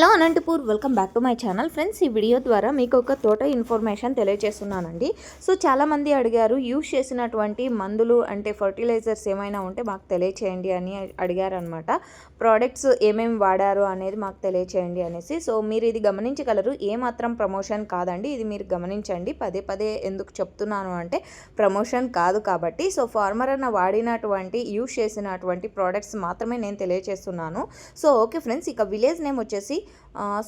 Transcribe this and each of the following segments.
Hello Anantapur, welcome back to my channel. Friends, ఈ video ద్వారా మీకు ఒక తోట ఇన్ఫర్మేషన్ తెలియజేస్తున్నానండి. సో చాలామంది అడిగారు, యూజ్ చేసినటువంటి మందులు అంటే ఫర్టిలైజర్స్ ఏమైనా ఉంటే మాకు తెలియచేయండి అని అడిగారనమాట. ప్రోడక్ట్స్ ఏమేమి వాడారు అనేది మాకు తెలియచేయండి అనేసి. సో మీరు ఇది గమనించగలరు, ఏమాత్రం ప్రమోషన్ కాదండి, ఇది మీరు గమనించండి. పదే పదే ఎందుకు చెప్తున్నాను అంటే ప్రమోషన్ కాదు కాబట్టి. సో ఫార్మర్ అన్న వాడినటువంటి యూజ్ చేసినటువంటి ప్రోడక్ట్స్ మాత్రమే నేను తెలియజేస్తున్నాను. సో ఓకే ఫ్రెండ్స్, ఇక విలేజ్ నేమ్ వచ్చేసి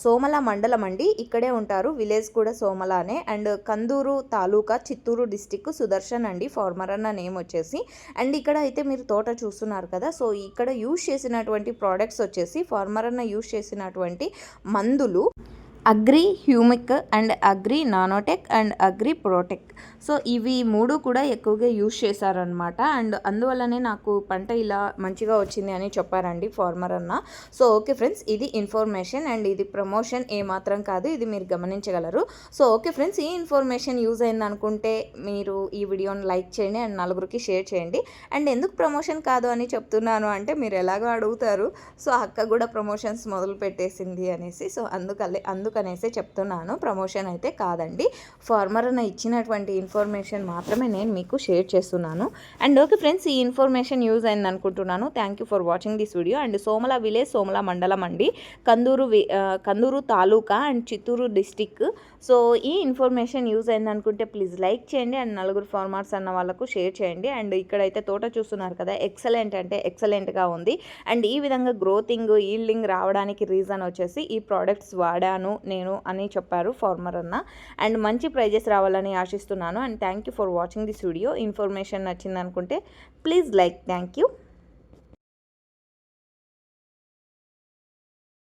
సోమల మండలం అండి. ఇక్కడే ఉంటారు, విలేజ్ కూడా సోమలానే. అండ్ కందూరు తాలూకా, చిత్తూరు డిస్టిక్, సుదర్శన్ అండి ఫార్మర్ అన్న నేమ్ వచ్చేసి. అండ్ ఇక్కడ అయితే మీరు తోట చూస్తున్నారు కదా. సో ఇక్కడ యూజ్ చేసినటువంటి ప్రోడక్ట్స్ వచ్చేసి ఫార్మర్ అన్న యూజ్ చేసినటువంటి మందులు agri humic and agri nanotech and agri ప్రోటెక్. So ఇవి మూడు కూడా ఎక్కువగా యూజ్ చేశారనమాట. అండ్ అందువల్లనే నాకు పంట ఇలా మంచిగా వచ్చింది అని చెప్పారండి ఫార్మర్ అన్న. సో ఓకే ఫ్రెండ్స్, ఇది ఇన్ఫర్మేషన్ అండ్ ఇది ప్రమోషన్ ఏమాత్రం కాదు, ఇది మీరు గమనించగలరు. సో ఓకే ఫ్రెండ్స్, ఈ ఇన్ఫర్మేషన్ యూజ్ అయింది అనుకుంటే మీరు ఈ వీడియోని లైక్ చేయండి అండ్ నలుగురికి షేర్ చేయండి. అండ్ ఎందుకు ప్రమోషన్ కాదు అని చెప్తున్నాను అంటే మీరు ఎలాగో అడుగుతారు, సో అక్క కూడా ప్రమోషన్స్ మొదలు పెట్టేసింది అనేసి. సో అందుకనేసి చెప్తున్నాను, ప్రమోషన్ అయితే కాదండి. ఫార్మర్ అన్న ఇచ్చినటువంటి ఇన్ఫర్మేషన్ మాత్రమే నేను మీకు షేర్ చేస్తున్నాను. అండ్ ఓకే ఫ్రెండ్స్, ఈ ఇన్ఫర్మేషన్ యూజ్ అయింది అనుకుంటున్నాను. Thank you for watching this video. And Somala village, Somala మండలం అండి, కందూరు తాలూకా అండ్ చిత్తూరు డిస్టిక్. సో ఈ ఇన్ఫర్మేషన్ యూజ్ అయింది అనుకుంటే ప్లీజ్ లైక్ చేయండి అండ్ నలుగురు ఫార్మర్స్ అన్న వాళ్ళకు షేర్ చేయండి. అండ్ ఇక్కడైతే తోట చూస్తున్నారు కదా, ఎక్సలెంట్ అంటే ఎక్సలెంట్గా ఉంది. అండ్ ఈ విధంగా గ్రోతింగ్, ఈల్డింగ్ రావడానికి రీజన్ వచ్చేసి ఈ ప్రోడక్ట్స్ వాడాను నేను అని చెప్పారు ఫార్మర్ అన్న. అండ్ మంచి ప్రైజెస్ రావాలని ఆశిస్తున్నాను. And thank you for watching this video. Information నచ్చింది అనుకుంటే ప్లీజ్ లైక్. Thank you.